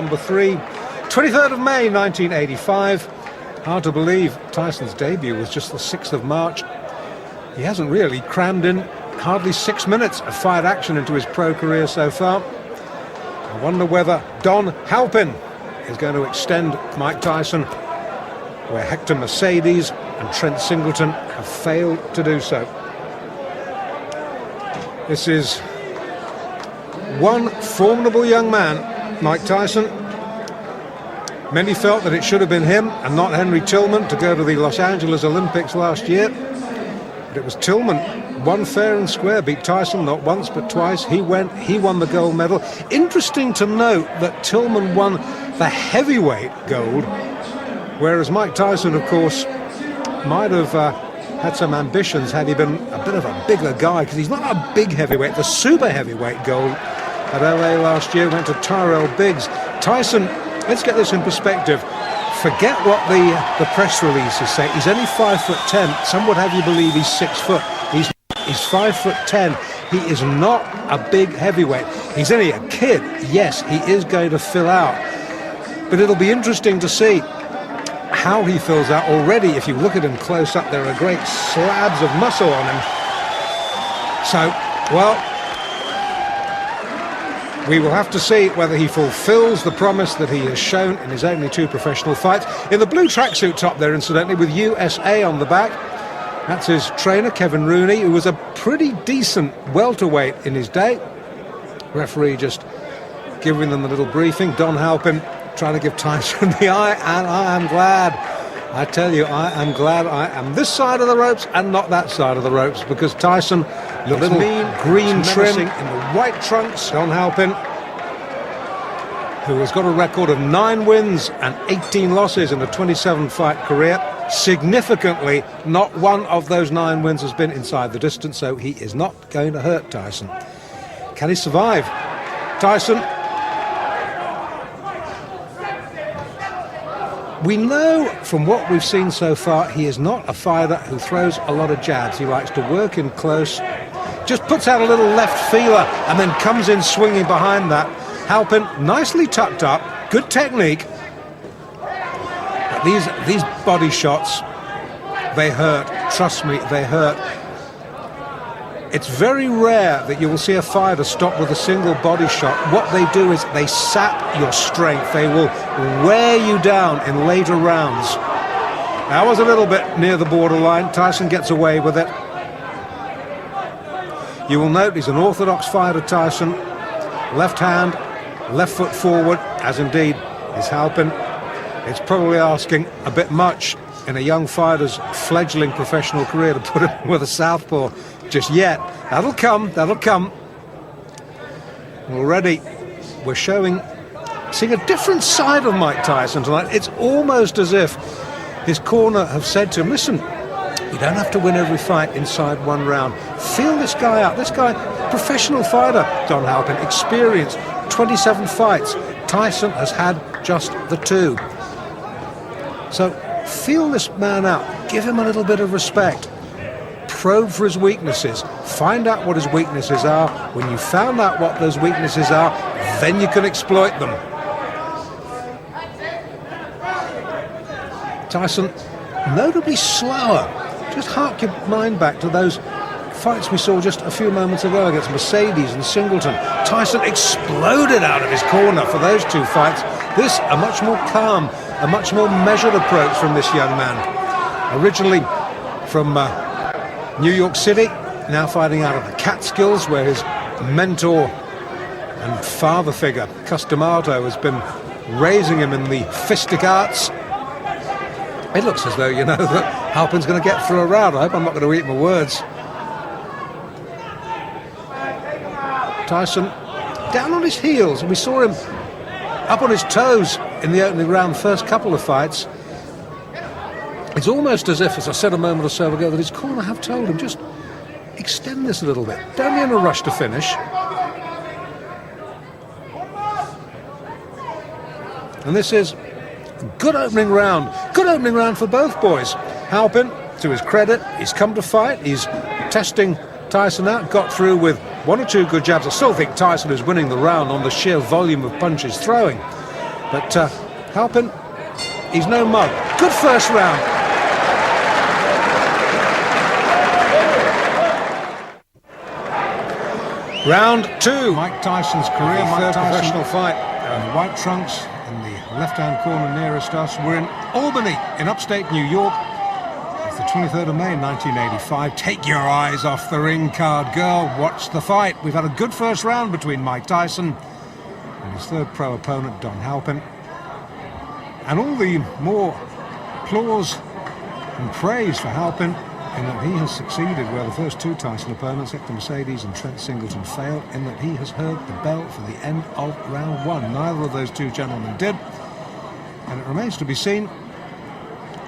Number 3, 23rd of May 1985. Hard to believe Tyson's debut was just the 6th of March. He hasn't really crammed in hardly 6 minutes of fight action into his pro career so far. I wonder whether Don Halpin is going to extend Mike Tyson where Hector Mercedes and Trent Singleton have failed to do so. This is one formidable young man, Mike Tyson. Many felt that it should have been him and not Henry Tillman to go to the Los Angeles Olympics last year. But it was Tillman, won fair and square, beat Tyson not once but twice. He won the gold medal. Interesting to note that Tillman won the heavyweight gold, whereas Mike Tyson, of course, might have had some ambitions had he been a bit of a bigger guy, because he's not a big heavyweight. The super heavyweight gold at LA last year went to Tyrell Biggs. Tyson, let's get this in perspective. Forget what the press releases say. He's only 5'10". Some would have you believe he's 6 foot. He's 5'10". He is not a big heavyweight. He's only a kid. Yes, he is going to fill out. But it'll be interesting to see how he fills out. Already, if you look at him close up, there are great slabs of muscle on him. So, well, we will have to see whether he fulfills the promise that he has shown in his only 2 professional fights. In the blue tracksuit top there, incidentally, with USA on the back, that's his trainer, Kevin Rooney, who was a pretty decent welterweight in his day. Referee just giving them a little briefing. Don Halpin trying to give Tyson the eye, and I am glad. I tell you, I am glad I am this side of the ropes and not that side of the ropes, because Tyson, the little mean green trim in the white trunks, Don Halpin, who has got a record of 9 wins and 18 losses in a 27-fight career. Significantly, not one of those 9 wins has been inside the distance, so he is not going to hurt Tyson. Can he survive? Tyson, we know from what we've seen so far, he is not a fighter who throws a lot of jabs. He likes to work in close, just puts out a little left feeler and then comes in swinging behind that. Halpin, nicely tucked up, good technique. But these body shots, they hurt. Trust me, they hurt. It's very rare that you will see a fighter stop with a single body shot. What they do is they sap your strength. They will wear you down in later rounds. That was a little bit near the borderline. Tyson gets away with it. You will note he's an orthodox fighter, Tyson. Left hand, left foot forward, as indeed is Halpin. It's probably asking a bit much in a young fighter's fledgling professional career to put him with a southpaw just yet. That'll come, that'll come. Already we're seeing a different side of Mike Tyson tonight. It's almost as if his corner have said to him, listen, you don't have to win every fight inside 1 round. Feel this guy out. This guy, professional fighter, Don Halpin, experienced 27 fights. Tyson has had just the 2. So feel this man out. Give him a little bit of respect. Probe for his weaknesses. Find out what his weaknesses are. When you found out what those weaknesses are, then you can exploit them. Tyson, notably slower. Just hark your mind back to those fights we saw just a few moments ago against Mercedes and Singleton. Tyson exploded out of his corner for those 2 fights. This, a much more calm, a much more measured approach from this young man. Originally from New York City, now fighting out of the Catskills, where his mentor and father figure, Customato, has been raising him in the fistic arts. It looks as though, you know, that Halpin's going to get through a round. I hope I'm not going to eat my words. Tyson down on his heels. We saw him up on his toes in the opening round, first couple of fights. It's almost as if, as I said a moment or so ago, that his corner have told him, just extend this a little bit. Don't be in a rush to finish. And this is a good opening round. Good opening round for both boys. Halpin, to his credit, he's come to fight. He's testing Tyson out, got through with 1 or 2 good jabs. I still think Tyson is winning the round on the sheer volume of punches throwing. But Halpin, he's no mug. Good first round. Round 2. Mike Tyson's career, Mike Tyson, professional fight. In the white trunks in the left-hand corner nearest us. We're in Albany, in upstate New York. It's the 23rd of May 1985. Take your eyes off the ring card, girl. Watch the fight. We've had a good first round between Mike Tyson and his third pro opponent, Don Halpin. And all the more applause and praise for Halpin in that he has succeeded where the first two Tyson opponents, Hector Mercedes and Trent Singleton, failed, in that he has heard the bell for the end of round 1. Neither of those two gentlemen did. And it remains to be seen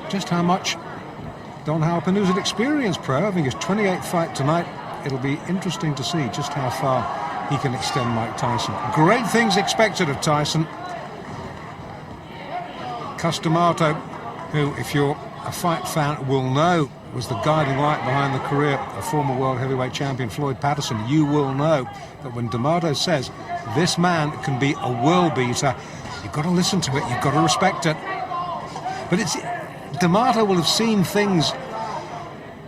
just how much Don Halpin, who's an experienced pro, having his 28th fight tonight, it'll be interesting to see just how far he can extend Mike Tyson. Great things expected of Tyson. Cus D'Amato, who, if you're a fight fan, will know was the guiding light behind the career of former world heavyweight champion Floyd Patterson. You will know that when D'Amato says this man can be a world beater, you've got to listen to it, you've got to respect it. But it's D'Amato will have seen things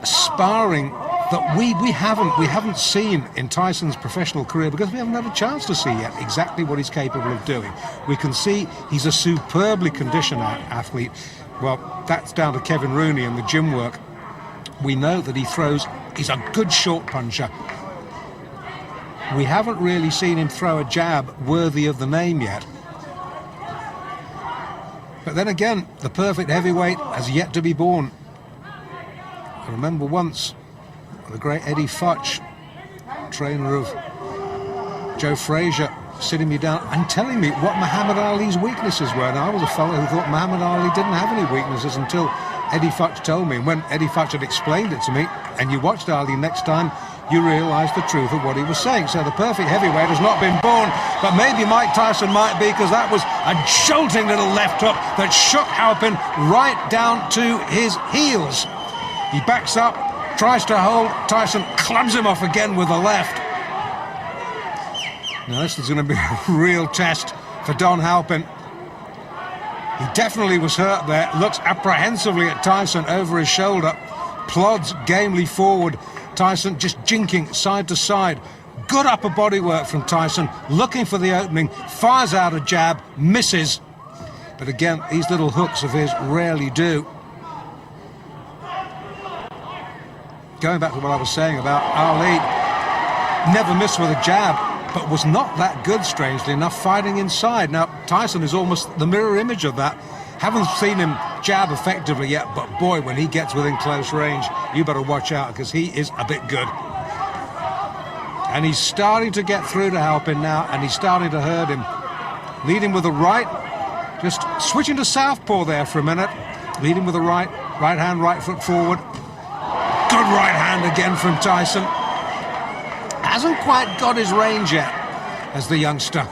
sparring that we haven't seen in Tyson's professional career, because we haven't had a chance to see yet exactly what he's capable of doing. We can see he's a superbly conditioned athlete. Well, that's down to Kevin Rooney and the gym work. We know that he's a good short puncher. We haven't really seen him throw a jab worthy of the name yet. But then again, the perfect heavyweight has yet to be born. I remember once the great Eddie Futch, trainer of Joe Frazier, sitting me down and telling me what Muhammad Ali's weaknesses were. And I was a fellow who thought Muhammad Ali didn't have any weaknesses until Eddie Futch told me. And when Eddie Futch had explained it to me, and you watched Ali next time, you realised the truth of what he was saying. So the perfect heavyweight has not been born, but maybe Mike Tyson might be, because that was a jolting little left hook that shook Halpin right down to his heels. He backs up, tries to hold, Tyson clubs him off again with the left. Now this is going to be a real test for Don Halpin. He definitely was hurt there, looks apprehensively at Tyson over his shoulder, plods gamely forward, Tyson just jinking side to side. Good upper body work from Tyson, looking for the opening, fires out a jab, misses. But again, these little hooks of his rarely do. Going back to what I was saying about Ali, never missed with a jab, but was not that good, strangely enough, fighting inside. Now, Tyson is almost the mirror image of that. Haven't seen him jab effectively yet, but boy, when he gets within close range, you better watch out, because he is a bit good. And he's starting to get through to Halpin now, and he's starting to hurt him. Leading with the right, just switching to southpaw there for a minute. Leading with the right hand, right foot forward. Good right hand again from Tyson. Hasn't quite got his range yet as the youngster.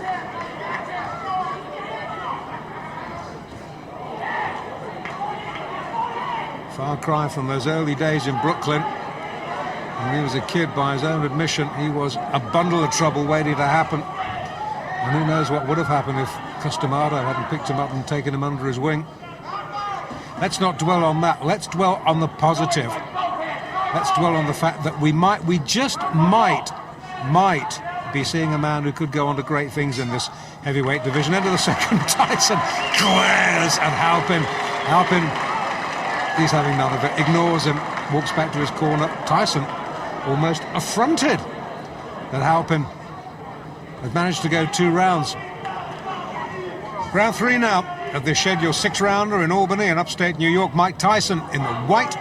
Far cry from those early days in Brooklyn. When he was a kid, by his own admission, he was a bundle of trouble waiting to happen. And who knows what would have happened if Cus D'Amato hadn't picked him up and taken him under his wing. Let's not dwell on that. Let's dwell on the positive. Let's dwell on the fact that we just might be seeing a man who could go on to great things in this heavyweight division. End of the second, Tyson glares at Halpin. Halpin, he's having none of it, ignores him, walks back to his corner. Tyson almost affronted that Halpin had managed to go 2 rounds. Round 3 now of this scheduled 6-rounder in Albany in upstate New York. Mike Tyson in the white,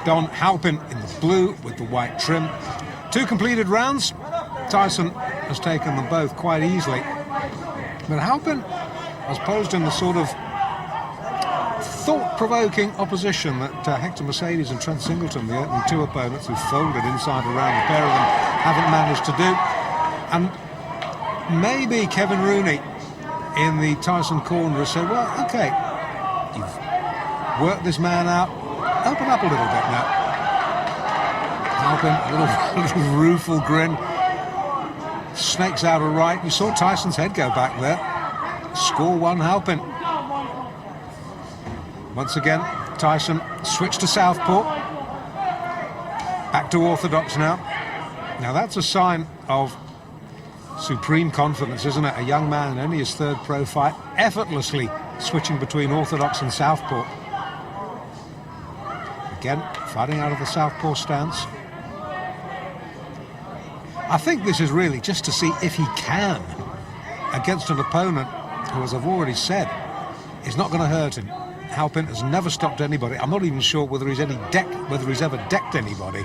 Don Halpin in the blue with the white trim. 2 completed rounds. Tyson has taken them both quite easily. But Halpin has posed in the sort of thought-provoking opposition that Hector Mercedes and Trent Singleton, the opening 2 opponents who folded inside around, the pair of them haven't managed to do. And maybe Kevin Rooney in the Tyson corner has said, well, okay, you've worked this man out, open up a little bit now. Halpin, a little rueful grin, snakes out a right. You saw Tyson's head go back there. score one Halpin. Once again, Tyson switched to southpaw. Back to orthodox now. Now that's a sign of supreme confidence, isn't it? A young man in only his third pro fight, effortlessly switching between orthodox and southpaw. Again, fighting out of the southpaw stance. I think this is really just to see if he can, against an opponent who, as I've already said, is not going to hurt him. Halpin has never stopped anybody. I'm not even sure whether he's ever decked anybody.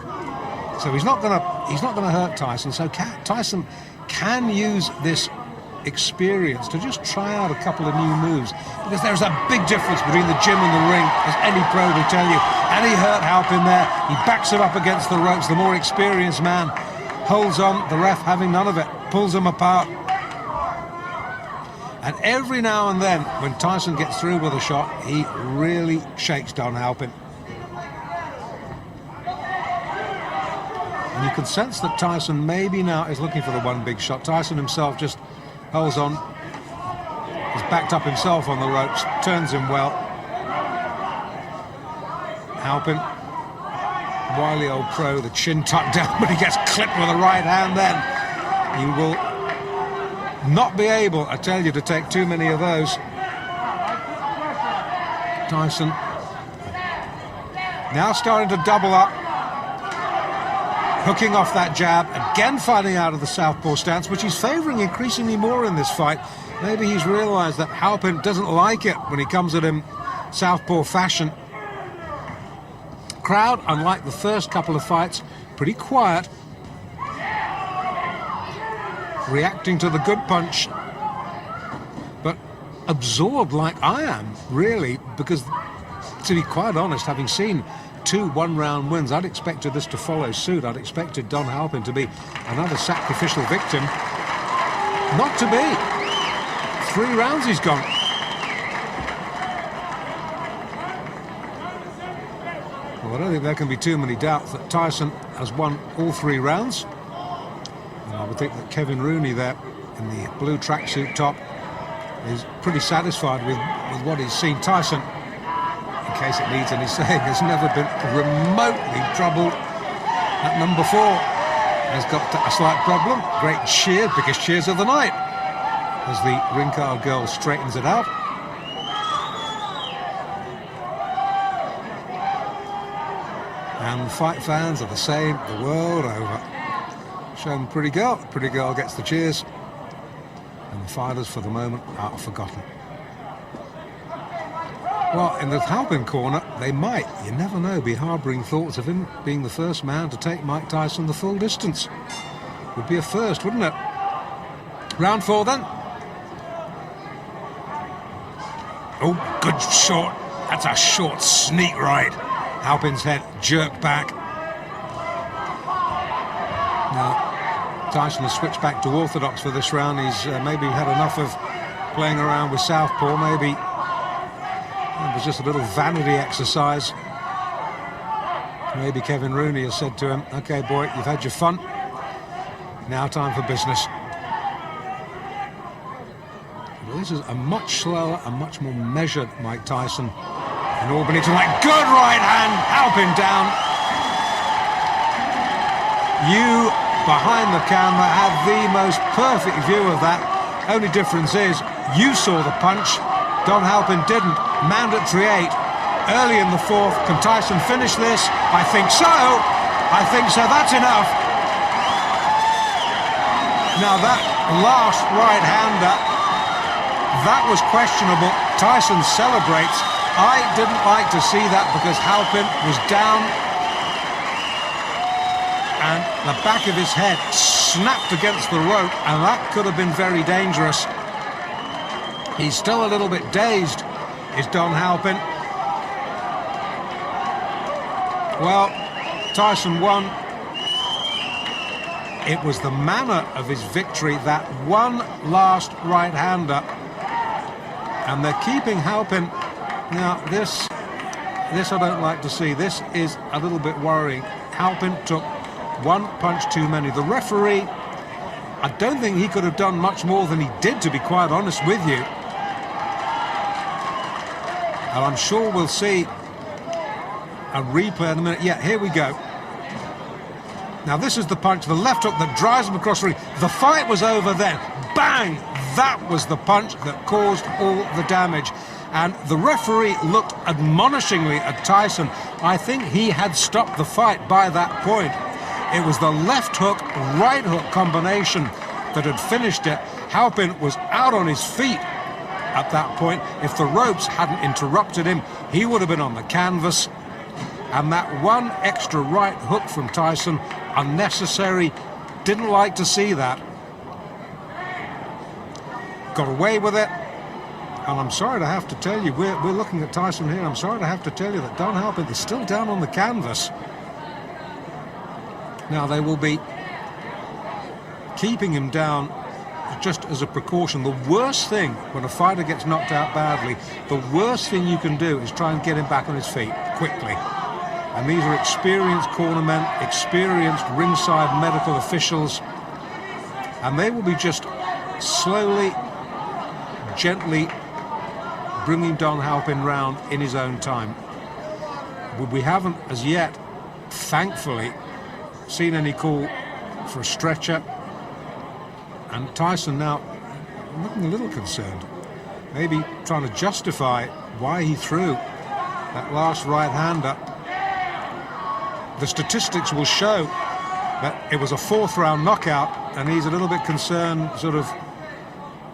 So he's not going to hurt Tyson. So Tyson can use this experience to just try out a couple of new moves, because there's a big difference between the gym and the ring, as any pro will tell you. And he hurt Halpin there. He backs him up against the ropes. The more experienced man holds on, the ref having none of it, pulls him apart. And every now and then, when Tyson gets through with a shot, he really shakes Don Halpin. And you can sense that Tyson maybe now is looking for the one big shot. Tyson himself just holds on. He's backed up himself on the ropes, turns him well. Halpin, wily old pro, the chin tucked down, but he gets clipped with a right hand then. He will not be able, I tell you, to take too many of those. Tyson now starting to double up, hooking off that jab, again fighting out of the southpaw stance, which he's favouring increasingly more in this fight. Maybe he's realised that Halpin doesn't like it when he comes at him southpaw fashion. Crowd, unlike the first couple of fights, pretty quiet, reacting to the good punch, but absorbed like I am, really, because, to be quite honest, having seen 2 one-round wins, I'd expected this to follow suit. I'd expected Don Halpin to be another sacrificial victim. Not to be. 3 rounds he's gone. Well, I don't think there can be too many doubts that Tyson has won all 3 rounds. And I would think that Kevin Rooney there in the blue tracksuit top is pretty satisfied with what he's seen. Tyson, in case it needs any saying, has never been remotely troubled at number 4. Has got a slight problem. Great cheer, biggest cheers of the night, as the ring card girl straightens it out. And the fight fans are the same the world over. Shown Pretty Girl. Pretty Girl gets the cheers. And the fighters, for the moment, are forgotten. Well, in the Halpin corner, they might, you never know, be harbouring thoughts of him being the first man to take Mike Tyson the full distance. Would be a first, wouldn't it? Round 4 then. Oh, good short. That's a short sneak right. Halpin's head jerked back. Now, Tyson has switched back to orthodox for this round. He's maybe had enough of playing around with southpaw. Maybe it was just a little vanity exercise. Maybe Kevin Rooney has said to him, "Okay, boy, you've had your fun. Now time for business." Well, this is a much slower and much more measured Mike Tyson in Albany tonight. Good right hand, Halpin down. You, behind the camera, have the most perfect view of that. Only difference is, you saw the punch, Don Halpin didn't. Mandatory 8, early in the 4th. Can Tyson finish this? I think so. I think so. That's enough. Now that last right-hander, that was questionable. Tyson celebrates. I didn't like to see that because Halpin was down and the back of his head snapped against the rope, and that could have been very dangerous. He's still a little bit dazed, is Don Halpin. Well, Tyson won. It was the manner of his victory, that one last right-hander. And they're keeping Halpin. Now, this I don't like to see. This is a little bit worrying. Halpin took 1 punch too many. The referee, I don't think he could have done much more than he did, to be quite honest with you. And I'm sure we'll see a replay in a minute. Yeah, here we go. Now this is the punch, the left hook that drives him across the ring. The fight was over then. Bang! That was the punch that caused all the damage. And the referee looked admonishingly at Tyson. I think he had stopped the fight by that point. It was the left hook, right hook combination that had finished it. Halpin was out on his feet at that point. If the ropes hadn't interrupted him, he would have been on the canvas. And that one extra right hook from Tyson, unnecessary, didn't like to see that. Got away with it. And I'm sorry to have to tell you, we're looking at Tyson here, I'm sorry to have to tell you that Don Halpin is still down on the canvas. Now they will be keeping him down just as a precaution. The worst thing when a fighter gets knocked out badly, the worst thing you can do is try and get him back on his feet quickly. And these are experienced cornermen, experienced ringside medical officials, and they will be just slowly, gently bringing Don Halpin round in his own time. We haven't as yet, thankfully, seen any call for a stretcher. And Tyson now looking a little concerned, maybe trying to justify why he threw that last right hander. The statistics will show that it was a fourth round knockout, and he's a little bit concerned, sort of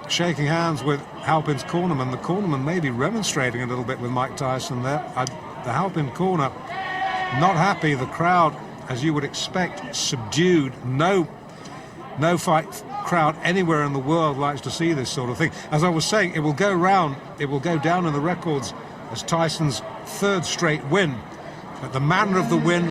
shaking hands with Halpin's cornerman. The cornerman may be remonstrating a little bit with Mike Tyson there. The Halpin corner not happy. The crowd, as you would expect, subdued. No fight crowd anywhere in the world likes to see this sort of thing. As I was saying, it will go round, it will go down in the records as Tyson's third straight win. But the manner of the win